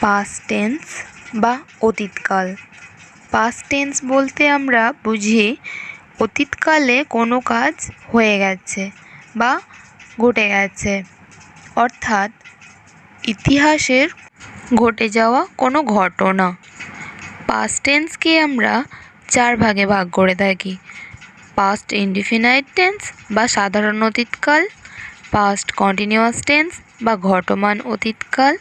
Past tense বা অতীতকাল। Past tense বলতে আমরা বুঝি অতীতকালে কোনো কাজ হয়ে গেছে বা ঘটে গেছে, অর্থাৎ ইতিহাসের ঘটে যাওয়া কোনো ঘটনা। পাস্ট টেন্সকে আমরা 4 ভাগে ভাগ করে থাকি: পাস্ট ইনডিফিনাইট টেন্স বা সাধারণ অতীতকাল, পাস্ট কন্টিনিউয়াস টেন্স বা ঘটমান অতীতকাল,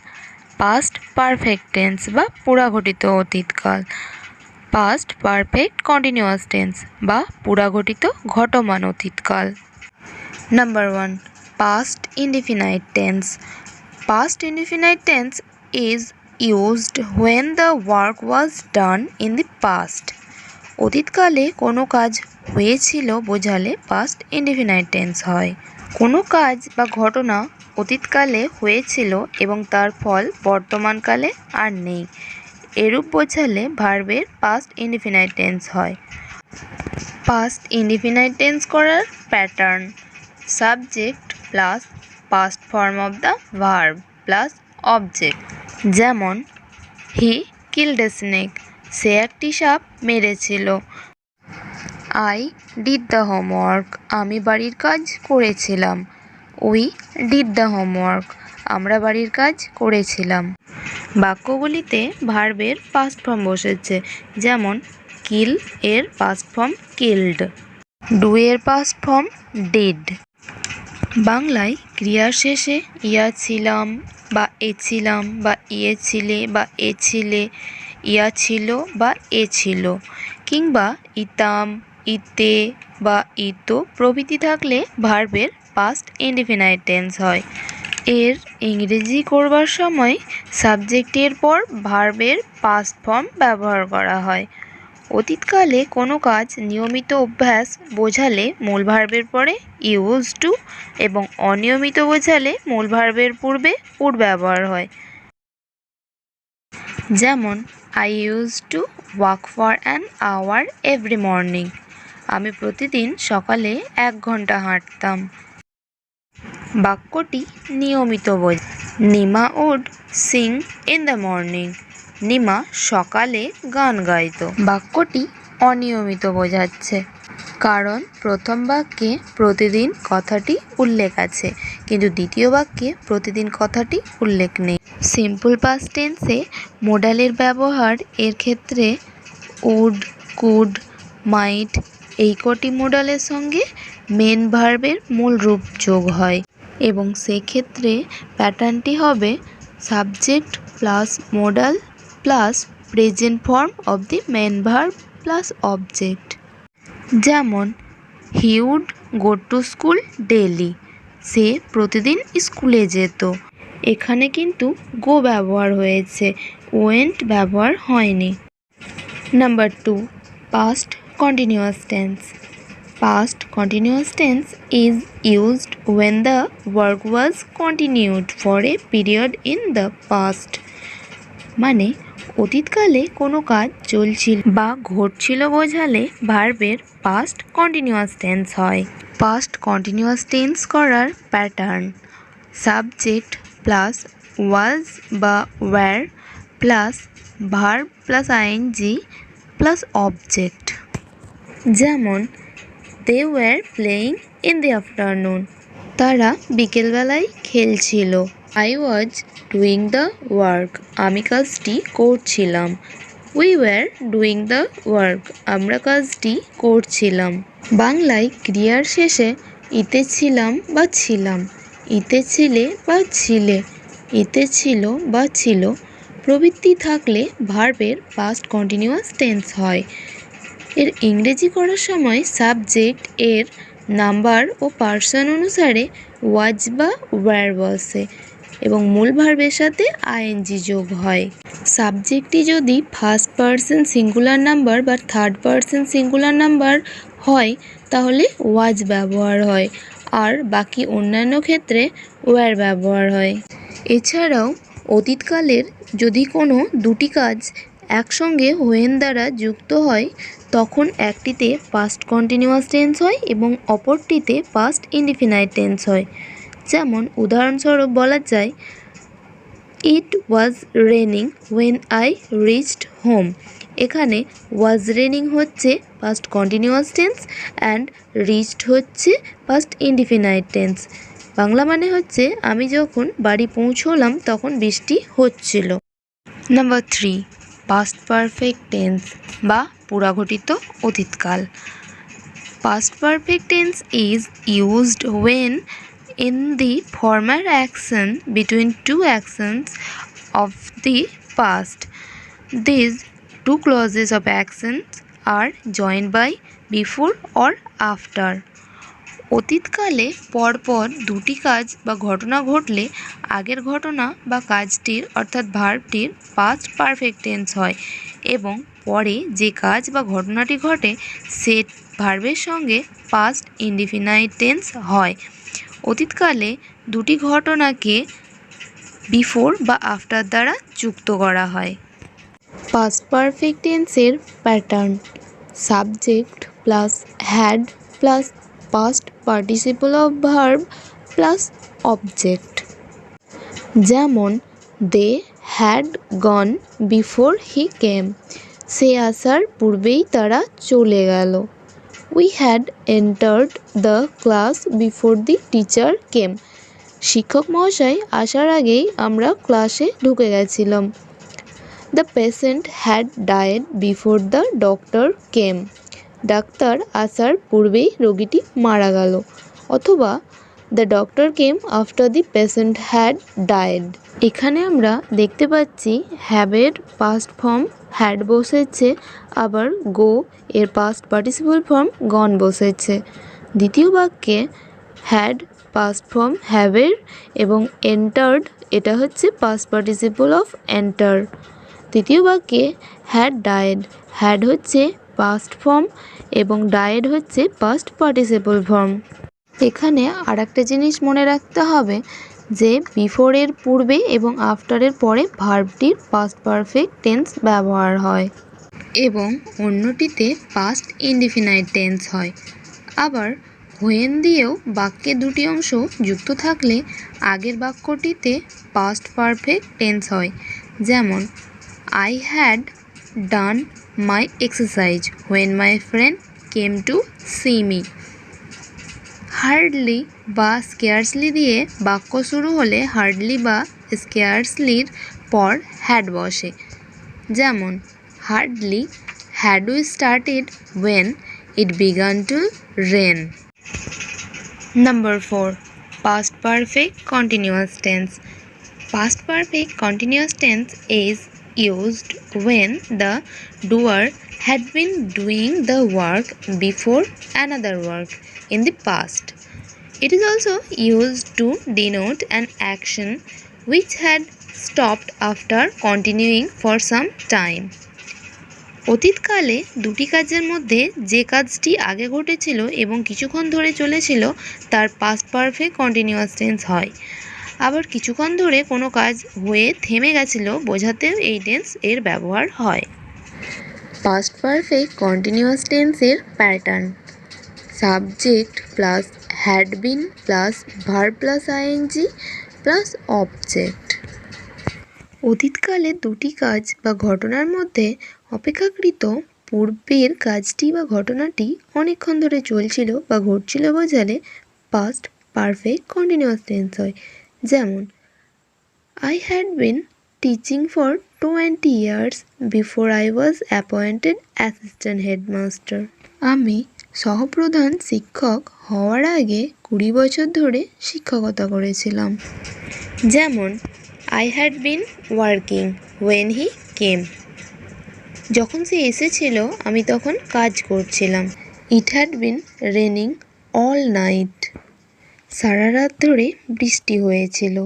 পাস্ট পারফেক্ট টেন্স বা পুরাঘটিত অতীতকাল, পাস্ট পারফেক্ট কন্টিনিউয়াস টেন্স বা পুরাঘটিত ঘটমান অতীতকাল। Number 1, past indefinite tense. Past indefinite tense is used when the work was done in the past. অতীতকালে কোনো কাজ হয়েছিল বোঝালে পাস্ট ইনডিফিনাইট টেন্স হয়। কোনো কাজ বা ঘটনা অতীতকালে হয়েছিল এবং তার ফল বর্তমানকালে আর নেই, এরূপ বোঝালে ভার্বের পাস্ট ইনডিফিনাইট টেন্স হয়। পাস্ট ইনডিফিনাইট টেন্স করার pattern: subject plus past form of the verb plus object. যেমন হি কিল্ড এ স্নেক, সে একটি সাপ মেরেছিল। আই ডিড দ্য হোমওয়ার্ক, আমি বাড়ির কাজ করেছিলাম। উই ডিড দ্য হোমওয়ার্ক, আমরা বাড়ির কাজ করেছিলাম। বাক্যগুলিতে ভার্বের পাস্ট ফর্ম বসেছে, যেমন কিল এর পাস্ট ফর্ম কিল্ড, ডু এর পাস্ট ফর্ম ডিড। বাংলায় ক্রিয়ার শেষে ইয়া ছিলাম বা এ ছিলাম বা ইয়ে ছিলে বা এ ছিলে, ইয়া ছিল বা এ ছিল, কিংবা ইতাম, ইতে বা ইতো প্রভৃতি থাকলে ভার্বের পাস্ট ইনডিফিনাইট টেন্স হয়। এর ইংরেজি করবার সময় সাবজেক্টের পর ভার্বের পাস্ট ফর্ম ব্যবহার করা হয়। অতীতকালে কোনো কাজ নিয়মিত অভ্যাস বোঝালে মূল ভার্বের পরে ইউজ টু এবং অনিয়মিত বোঝালে মূল ভার্বের পূর্বে উড ব্যবহার হয়। যেমন I use to walk for an hour every morning, আমি প্রতিদিন সকালে 1 ঘন্টা হাঁটতাম। বাক্যটি নিয়মিত বোঝায়। Nima would sing in the morning, Nima সকালে গান গাইত। বাক্যটি অনিয়মিত বোঝাচ্ছে, কারণ প্রথম বাক্যে প্রতিদিন কথাটি উল্লেখ আছে, কিন্তু দ্বিতীয় বাক্যে প্রতিদিন কথাটি উল্লেখ নেই। সিম্পল পাস্ট টেন্সে মোডালের ব্যবহার এর ক্ষেত্রে উড, কুড, মাইট এই কটি মোডালের সঙ্গে মেন ভার্বের মূল রূপ যোগ হয় এবং সেক্ষেত্রে প্যাটার্নটি হবে subject plus modal plus present form of the main verb plus object. যেমন he would go to school daily, সে প্রতিদিন স্কুলে যেত। এখানে কিন্তু গো ব্যবহার হয়েছে, ওয়েন্ট ব্যবহার হয়নি। Number 2, past continuous tense. Past continuous tense is used when the work was continued for a period in the past. মানে অতীতকালে কোনো কাজ চলছিল বা ঘটছিল বোঝালে ভার্বের পাস্ট কন্টিনিউয়াস টেন্স হয়। পাস্ট কন্টিনিউয়াস টেন্স করার প্যাটার্ন: সাবজেক্ট প্লাস ওয়াজ বা were plus verb plus ING plus object. যেমন they were playing in the afternoon, তারা বিকেলবেলায় খেলছিল। I was doing the work, আমি কাজটি করছিলাম। We were doing the work, আমরা কাজটি করছিলাম। বাংলায় ক্রিয়ার শেষে ইতে ছিলাম বা ছিলাম, ইতে ছিলে বা ছিলে, ইতে ছিল বা ছিল প্রভৃতি থাকলে ভার্বের পাস্ট কন্টিনিউয়াস টেন্স হয়। এর ইংরেজি করার সময় সাবজেক্ট এর নাম্বার ও পার্সন অনুসারে ওয়াজ বা ওয়্যার বসে এবং মূল ভার্বের সাথে আইএনজি যোগ হয়। সাবজেক্টটি যদি ফার্স্ট পার্সন সিঙ্গুলার নাম্বার বা থার্ড পার্সন সিঙ্গুলার নাম্বার হয় তাহলে ওয়াজ ব্যবহার হয়, আর বাকি অন্যান্য ক্ষেত্রে ওয়্যার ব্যবহার হয়। এছাড়াও অতীতকালের যদি কোনো দুটি কাজ একসঙ্গে হোয়েন দ্বারা যুক্ত হয় তখন একটিতে পাস্ট কন্টিনিউয়াস টেন্স হয় এবং অপরটিতে পাস্ট ইনডিফিনাইট টেন্স হয়। যেমন উদাহরণস্বরূপ বলা যায় It was raining when I reached home. এখানে was raining হচ্ছে past continuous tense and reached হচ্ছে past indefinite tense. বাংলা মানে হচ্ছে আমি যখন বাড়ি পৌঁছলাম তখন বৃষ্টি হচ্ছিল। নাম্বার 3, past perfect tense বা পুরাঘটিত অতীতকাল। Past perfect tense is used when in the former action between two actions of the past. These two clauses of actions are joined by before or after. অতীতকালে পরপর দুটি কাজ বা ঘটনা ঘটলে আগের ঘটনা বা কাজটির অর্থাৎ ভার্বটির পাস্ট পারফেক্ট টেন্স হয় এবং পরে যে কাজ বা ঘটনাটি ঘটে সে ভার্বের সঙ্গে পাস্ট ইনডিফিনাইট টেন্স হয়। অতীতকালে দুটি ঘটনাকে বিফোর বা আফটার দ্বারা যুক্ত করা হয়। পাস্ট পারফেক্ট টেন্সের pattern: subject plus had plus past participle of verb plus object. যেমন they had gone before he কেম, সে আসার পূর্বেই তারা চলে গেল। We had entered the class before the teacher came, শিক্ষক মহাশয় আসার আগেই আমরা ক্লাসে ঢুকে গেছিলাম। The patient had died before the doctor came, doctor আসার পূর্বেই রোগীটি মারা গেল। অথবা the doctor came after the patient had died. এখানে আমরা দেখতে পাচ্ছি হ্যাভের পাস্ট ফর্ম হ্যাড বসেছে, আবার গো এর পাস্ট পার্টিসিপল ফর্ম গন বসেছে। দ্বিতীয় বাক্যে হ্যাড পাস্ট ফর্ম হ্যাভের এবং এন্টার্ড এটা হচ্ছে পাস্ট পার্টিসিপল অফ এন্টার। তৃতীয় বাক্যে হ্যাড ডায়েড, হ্যাড হচ্ছে পাস্ট ফর্ম এবং ডায়েড হচ্ছে পাস্ট পার্টিসিপল ফর্ম। এখানে আর একটা জিনিস মনে রাখতে হবে যে বিফোরের পূর্বে এবং আফটারের পরে ভার্বটির পাস্ট পারফেক্ট টেন্স ব্যবহার হয় এবং অন্যটিতে পাস্ট ইনডিফিনাইট টেন্স হয়। আবার হোয়েন দিয়েও বাক্যে দুটি অংশ যুক্ত থাকলে আগের বাক্যটিতে পাস্ট পারফেক্ট টেন্স হয়। যেমন I had done my exercise when my friend came to see me. Hardly বা স্কেয়ার্সলি দিয়ে বাক্য শুরু হলে হার্ডলি বা স্কেয়ার্সলির পর হ্যাড বসে। যেমন hardly had we started when it began to rain. Number 4, past perfect continuous tense. Past perfect continuous tense is used when the doer had been doing the work before another work in the past. It is also used to denote an action which had stopped after continuing for some time. অতীতকালে দুটি কাজের মধ্যে যে কাজটি আগে ঘটেছিল এবং কিছুক্ষণ ধরে চলেছিল তার পাস্ট পারফেক্ট কন্টিনিউয়াস টেন্স হয়। আবার কিছুক্ষণ ধরে কোনো কাজ হয়ে থেমে গেছিল বোঝাতেও এই টেন্স এর ব্যবহার হয়। পাস্ট পারফেক্ট কন্টিনিউয়াস টেন্সের pattern: subject plus had been plus verb plus ING plus object. অতীতকালে দুটি কাজ বা ঘটনার মধ্যে অপেক্ষাকৃত পূর্বের কাজটি বা ঘটনাটি অনেকক্ষণ ধরে চলছিল বা ঘটছিল বোঝালে পাস্ট পারফেক্ট কন্টিনিউয়াস টেন্স হয়। যেমন I had been teaching for 20 years before I was appointed assistant headmaster. আমি সহপ্রধান শিক্ষক হওয়ার আগে 20 বছর ধরে শিক্ষকতা করেছিলাম। যেমন I had been working when he came. যখন সে এসেছিল আমি তখন কাজ করছিলাম। It had been raining all night. সারা রাত ধরে বৃষ্টি হয়েছিল।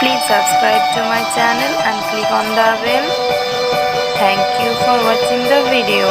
Please subscribe to my channel and click on the bell. Thank you for watching the video.